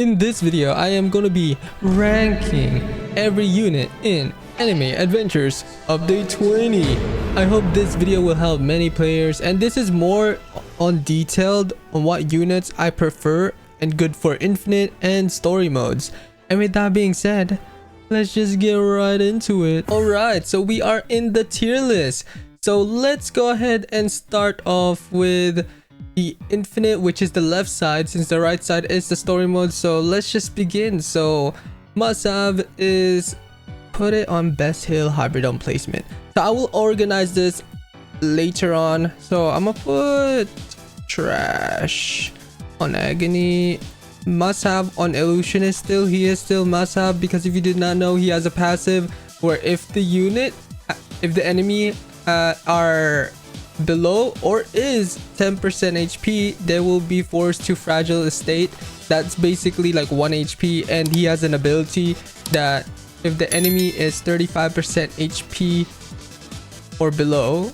In this video, I am going to be ranking every unit in Anime Adventures Update 20. I hope this video will help many players, and this is more on detailed on what units I prefer and good for infinite and story modes. And with that being said, let's just get right into it. Alright, so we are in the tier list. So let's go ahead and start off with the infinite, which is the left side, since the right side is the story mode. So let's just begin. So must have is put it on best heal hybrid on placement. So I will organize this later on. So I'm gonna put trash on agony, must have on illusionist. Still, he is still must have, because if you did not know, he has a passive where if the enemy are below or is 10% HP, they will be forced to fragile state. That's basically like 1 HP, and he has an ability that if the enemy is 35% HP or below,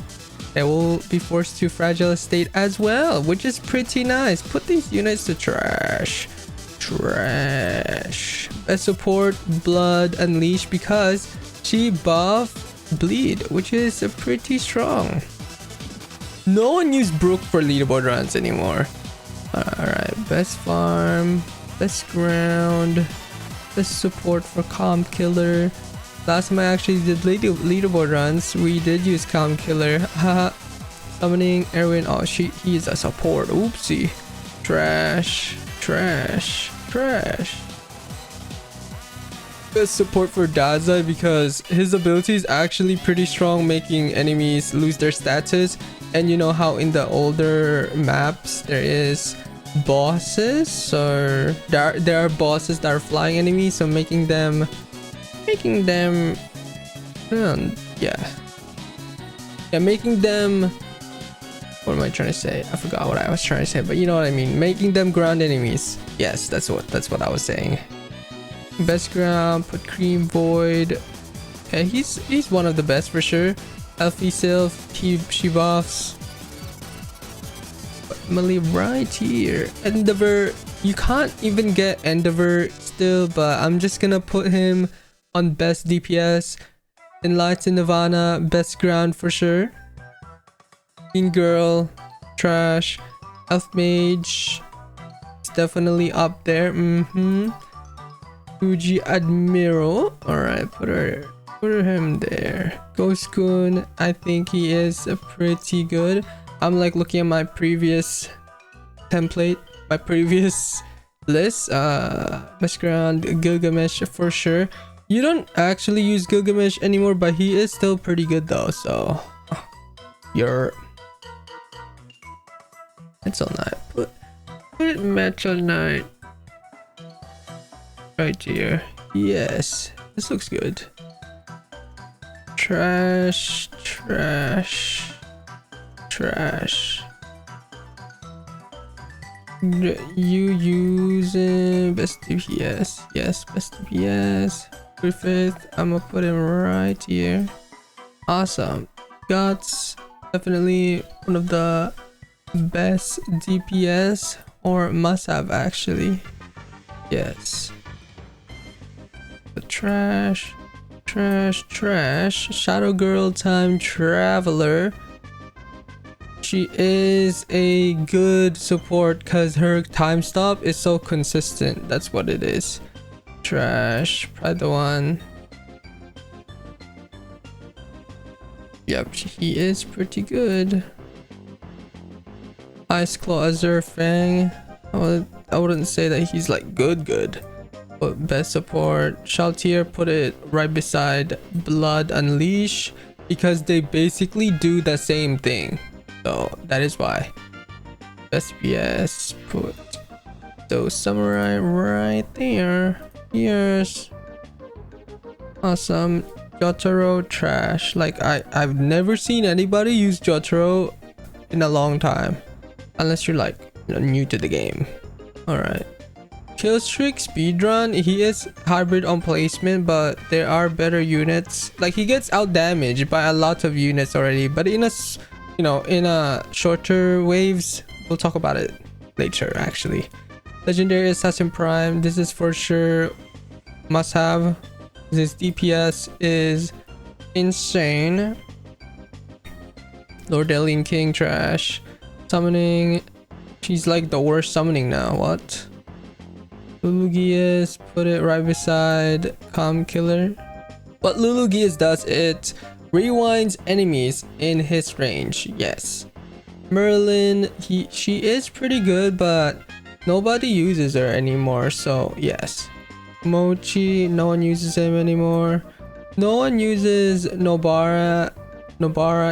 they will be forced to fragile state as well, which is pretty nice. Put these units to trash. Best support blood unleash, because she buff bleed, which is pretty strong. No one used Brook for leaderboard runs anymore. Alright, best farm, best ground, best support for calm killer. Last time I actually did leaderboard runs, we did use calm killer. Haha. Summoning Erwin. Oh, he is a support. Oopsie. Trash. Best support for Daza, because his ability is actually pretty strong, making enemies lose their status. And you know how in the older maps there is bosses, so there are bosses that are flying enemies, so making them making them what am I trying to say? I forgot what I was trying to say, but you know what I mean. Making them ground enemies. Yes, that's what I was saying. Best ground, put cream void. Yeah, he's one of the best for sure. Elfie Sylph, she buffs. Emily right here. Endeavor, you can't even get Endeavor still, but I'm just gonna put him on best DPS. Enlighten Nirvana, best ground for sure. Mean Girl, trash. Elf Mage, it's definitely up there. Fuji Admiral, alright, put him there. Ghost Goon, I think he is pretty good. I'm like looking at my previous template, my previous list. Best ground, Gilgamesh for sure. You don't actually use Gilgamesh anymore, but he is still pretty good though. So Metal Knight. Put Metal Knight right here. Yes, this looks good. Trash. You using best DPS? Yes, best DPS. Griffith, I'm gonna put him right here. Awesome. Guts, definitely one of the best DPS, or must have actually. Yes. But trash. Shadow Girl, time traveler. She is a good support because her time stop is so consistent. That's what it is. Trash. Pride the one. Yep, he is pretty good. Ice Claw, Azure Fang. I wouldn't say that he's like good. But best support, Shaltier, put it right beside Blood Unleash, because they basically do the same thing. So that is why. Best PS, put those Samurai right there. Yes. Awesome. Jotaro, trash. Like I've never seen anybody use Jotaro in a long time, unless you're like new to the game. Alright. Killstreak speedrun, he is hybrid on placement, but there are better units. Like he gets out damaged by a lot of units already, but in a shorter waves, we'll talk about it later actually. Legendary Assassin Prime. This is for sure must have. This DPS is insane. Lord Alien King trash. Summoning. She's like the worst summoning now. What? Lulugias, put it right beside Calm Killer. What Lulugias does, it rewinds enemies in his range. Yes. Merlin, she is pretty good, but nobody uses her anymore, so yes. Mochi, no one uses him anymore. No one uses Nobara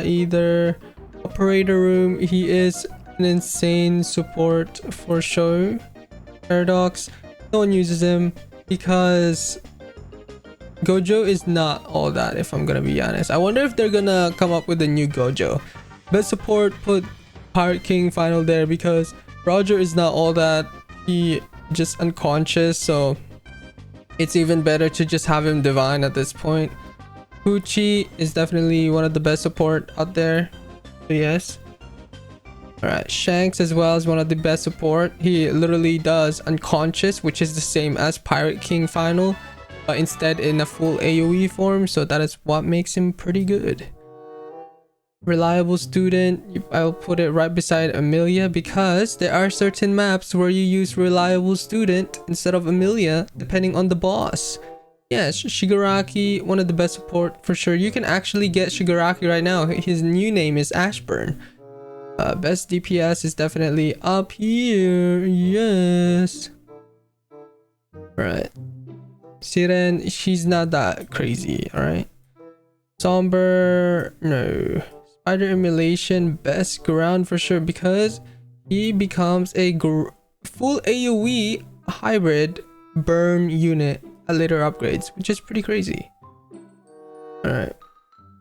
either. Operator Room, he is an insane support for sure. Paradox, no one uses him because Gojo is not all that, if I'm gonna be honest. I wonder if they're gonna come up with a new Gojo. Best support, put Pirate King final there because Roger is not all that. He just unconscious, so it's even better to just have him divine at this point. Pucci is definitely one of the best support out there, so yes. Alright, Shanks as well is one of the best support. He literally does unconscious, which is the same as Pirate King final, but instead in a full AoE form, so that is what makes him pretty good. Reliable student, I'll put it right beside Amelia because there are certain maps where you use reliable student instead of Amelia depending on the boss. Yes, Shigaraki, one of the best support for sure. You can actually get Shigaraki right now. His new name is Ashburn. Best DPS is definitely up here. Yes. Right. Siren, she's not that crazy. Alright. Somber, no. Spider Emulation, best ground for sure because he becomes a full AoE hybrid burn unit at later upgrades, which is pretty crazy. Alright.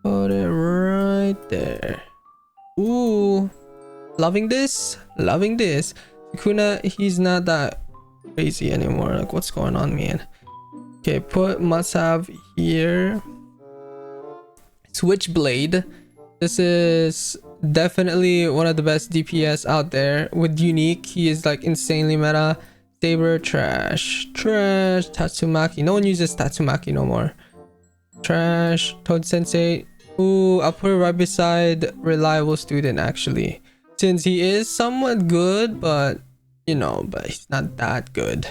Put it right there. Ooh. Loving this. Loving this. Sukuna, he's not that crazy anymore. Like, what's going on, man? Okay, put must have here. Switchblade. This is definitely one of the best DPS out there. With Unique, he is like insanely meta. Saber, trash. Trash. Tatsumaki. No one uses Tatsumaki no more. Trash. Toad Sensei. Ooh, I'll put it right beside Reliable Student actually. Since he is somewhat good, but you know, but he's not that good.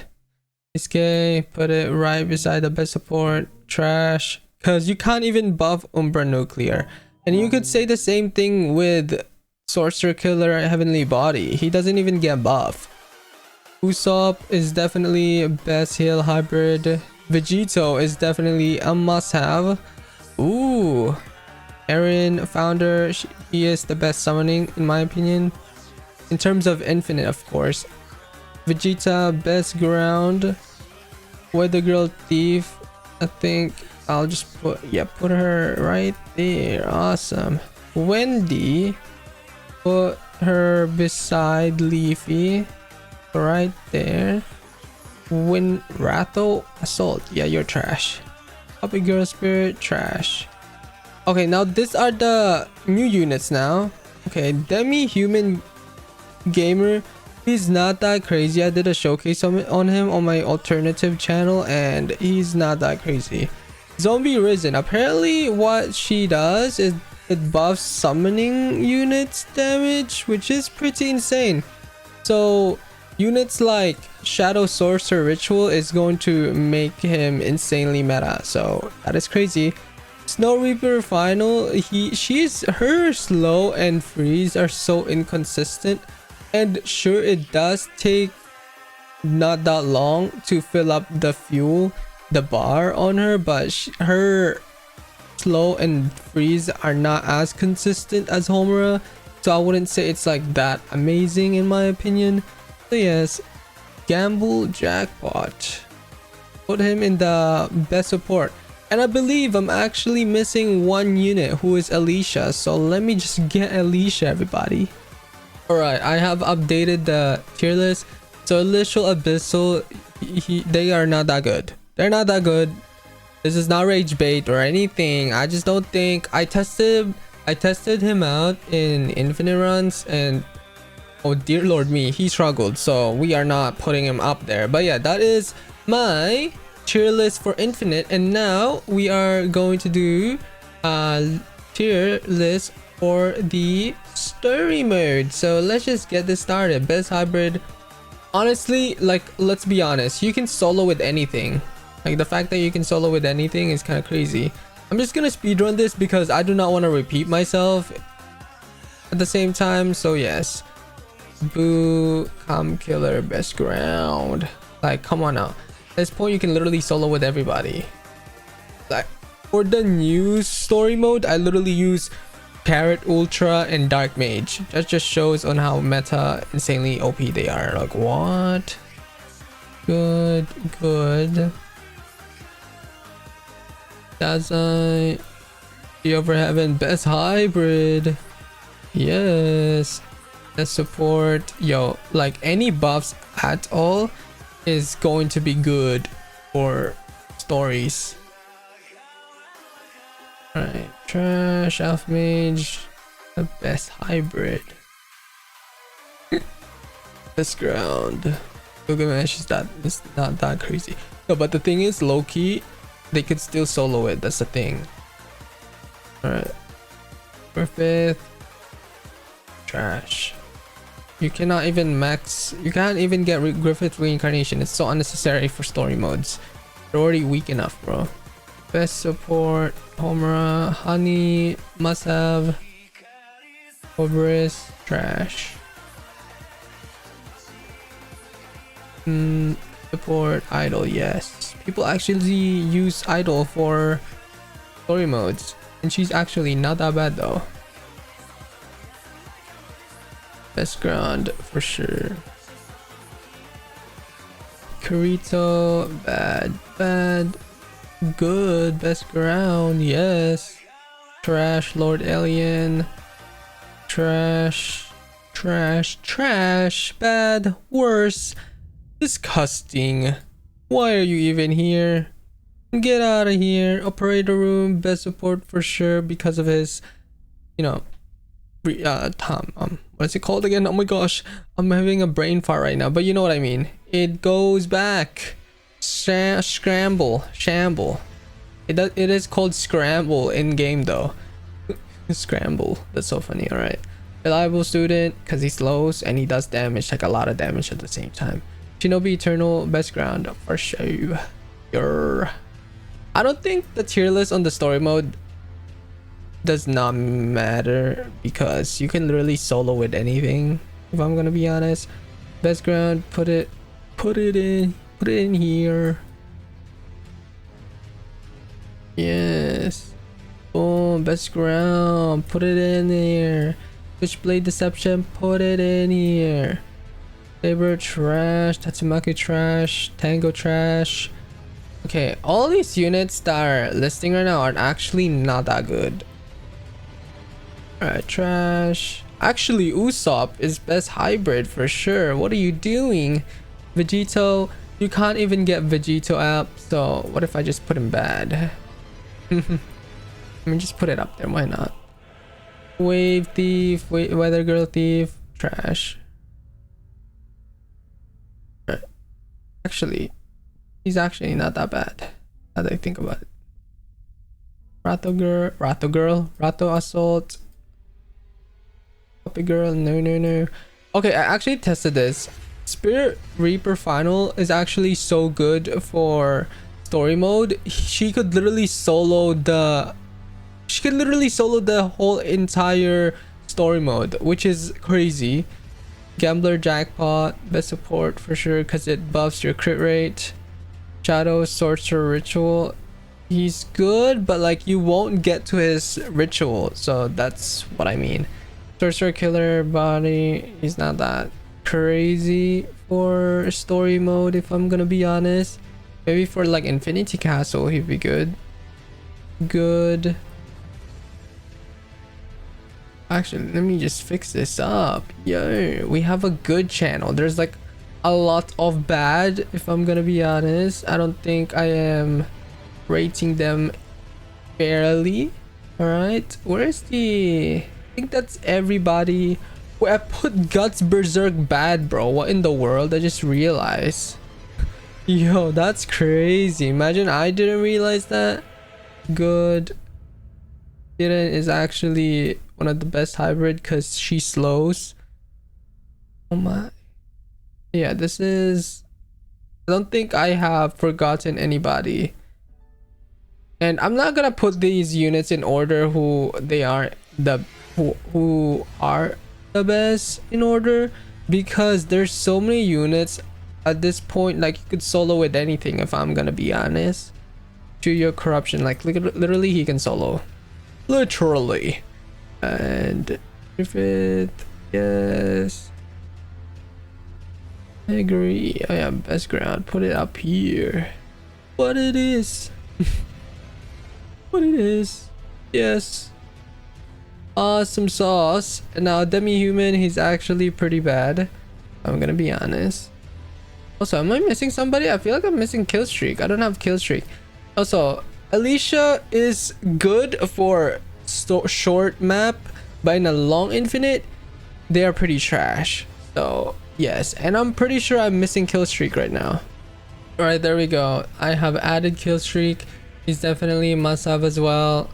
Iske, put it right beside the best support. Trash. Because you can't even buff Umbra Nuclear. And you could say the same thing with Sorcerer Killer Heavenly Body. He doesn't even get buff. Usopp is definitely best heal hybrid. Vegito is definitely a must-have. Ooh. Eren, Founder, he is the best summoning in my opinion. In terms of infinite, of course. Vegeta, best ground. Weather Girl Thief, I think I'll just put her right there. Awesome. Wendy, put her beside Leafy right there. Ratho, Assault, yeah, you're trash. Puppy Girl Spirit, trash. Okay, now these are the new units now. Okay, Demi Human Gamer, he's not that crazy. I did a showcase on him on my alternative channel and he's not that crazy. Zombie Risen, apparently what she does is it buffs summoning units damage, which is pretty insane. So units like Shadow Sorcerer Ritual is going to make him insanely meta, so that is crazy. Snow Reaper final, her slow and freeze are so inconsistent, and sure it does take not that long to fill up the fuel, the bar on her, but her slow and freeze are not as consistent as Homura, so I wouldn't say it's like that amazing in my opinion. So yes, Gamble Jackpot, put him in the best support. And I believe I'm actually missing one unit who is Alicia, so let me just get Alicia, everybody. Alright, I have updated the tier list. So Initial Abyssal, they are not that good. They're not that good. This is not rage bait or anything. I just don't think I tested him out in infinite runs and Oh dear lord me, he struggled, so we are not putting him up there. But yeah, that is my tier list for Infinite, and now we are going to do tier list for the story mode. So let's just get this started. Best hybrid. Honestly, like, let's be honest, you can solo with anything. Like, the fact that you can solo with anything is kind of crazy. I'm just gonna speedrun this because I do not want to repeat myself at the same time. So yes, boo, com killer, best ground. Like, come on now, at this point you can literally solo with everybody. Like, for the new story mode, I literally use Parrot, Ultra, and Dark Mage. That just shows on how meta insanely OP they are. Like, what? Good. Dazai, the over heaven, best hybrid. Yes. The support, yo, like any buffs at all is going to be good for stories. Alright, trash, elf mage, the best hybrid. Best ground. Gilgamesh is not that crazy. No, but the thing is, low-key, they could still solo it. That's the thing. Alright. For fifth, trash. You cannot even max. You can't even get Griffith reincarnation. It's so unnecessary for story modes. They're already weak enough, bro. Best support, Homura, Honey, must have. Obris, trash. Support, idol, yes. People actually use idol for story modes, and she's actually not that bad though. Best ground for sure. Kirito, bad. Good, best ground, yes. Trash, Lord Alien. Trash, bad, worse, disgusting. Why are you even here? Get out of here. Operator room, best support for sure because of his, you know, what's it called again? Oh my gosh, I'm having a brain fart right now, but you know what I mean. It goes back. Shamble. It is called scramble in game though. Scramble. That's so funny. All right. Reliable student because he slows and he does damage, like a lot of damage at the same time. Shinobi Eternal, best ground for sure. I don't think the tier list on the story mode does not matter because you can literally solo with anything, if I'm gonna be honest. Best ground, put it in here. Yes. Boom, best ground, put it in there. Switchblade deception, put it in here. Saber trash, Tatsumaki trash, Tango trash. Okay, all these units that are listing right now are actually not that good. Alright, trash. Actually, Usopp is best hybrid for sure. What are you doing? Vegito, you can't even get Vegito up, so what if I just put him bad? Let me just put it up there, why not? Wave thief, weather girl thief, trash. Actually, he's actually not that bad now that I think about it. Rato girl, Rato assault, puppy girl, no. Okay, I actually tested this. Spirit Reaper final is actually so good for story mode. She could literally solo the whole entire story mode, which is crazy. Gambler jackpot, best support for sure because it buffs your crit rate. Shadow sorcerer ritual, he's good, but like you won't get to his ritual, so that's what I mean. Sorcerer killer body, he's not that crazy for story mode, if I'm gonna be honest. Maybe for like Infinity Castle he'd be good. Actually, let me just fix this up. Yo, we have a good channel. There's like a lot of bad, if I'm gonna be honest. I don't think I am rating them fairly. All right, where's the, I think that's everybody Wait, I put Guts Berserk bad, bro. What in the world? I just realized. Yo, that's crazy. Imagine I didn't realize that. Good. Eren is actually one of the best hybrid because she slows. Oh my. Yeah, this is... I don't think I have forgotten anybody. And I'm not gonna put these units in order who they are who are the best in order, because there's so many units at this point. Like, you could solo with anything, if I'm gonna be honest. To your corruption, like literally he can solo. Literally. And Griffith, yes. I agree. I have best ground. Put it up here. What it is. What it is. Yes. Awesome sauce. And now demi-human, he's actually pretty bad. I'm gonna be honest. Also, am I missing somebody? I feel like I'm missing kill streak. I don't have kill streak. Also, Alicia is good for short map, but in a long infinite, they are pretty trash. So yes, and I'm pretty sure I'm missing kill streak right now. All right, there we go. I have added kill streak. He's definitely must have as well.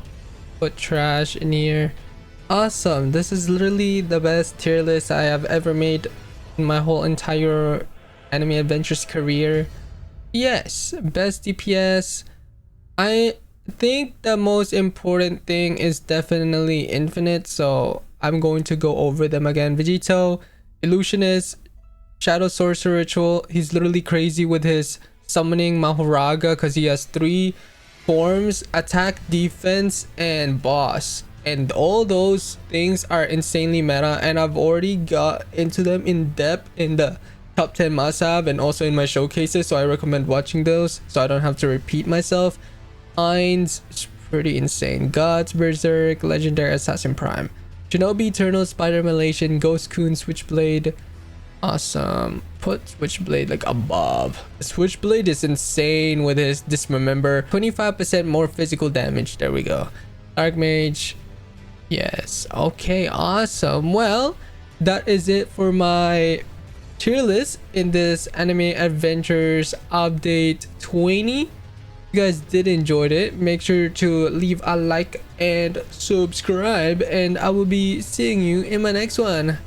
Put trash in here. Awesome. This is literally the best tier list I have ever made in my whole entire Anime Adventures career. Yes, best DPS. I think the most important thing is definitely infinite, so I'm going to go over them again. Vegito, Illusionist, Shadow Sorcerer Ritual. He's literally crazy with his summoning Mahoraga because he has 3 forms: attack, defense, and boss. And all those things are insanely meta, and I've already got into them in depth in the top 10 must-have and also in my showcases, so I recommend watching those so I don't have to repeat myself. Ainz is pretty insane. Guts, Berserk, Legendary Assassin Prime, Shinobi Eternal, Spider Malation, Ghost Kun, Switchblade. Awesome. Put Switchblade like above. Switchblade is insane with his Dismember. 25% more physical damage. There we go. Dark Mage. Yes. Okay, awesome. Well, that is it for my tier list in this Anime Adventures Update 20. If you guys did enjoy it, make sure to leave a like and subscribe, and I will be seeing you in my next one.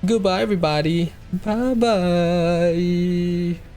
Goodbye everybody. Bye bye.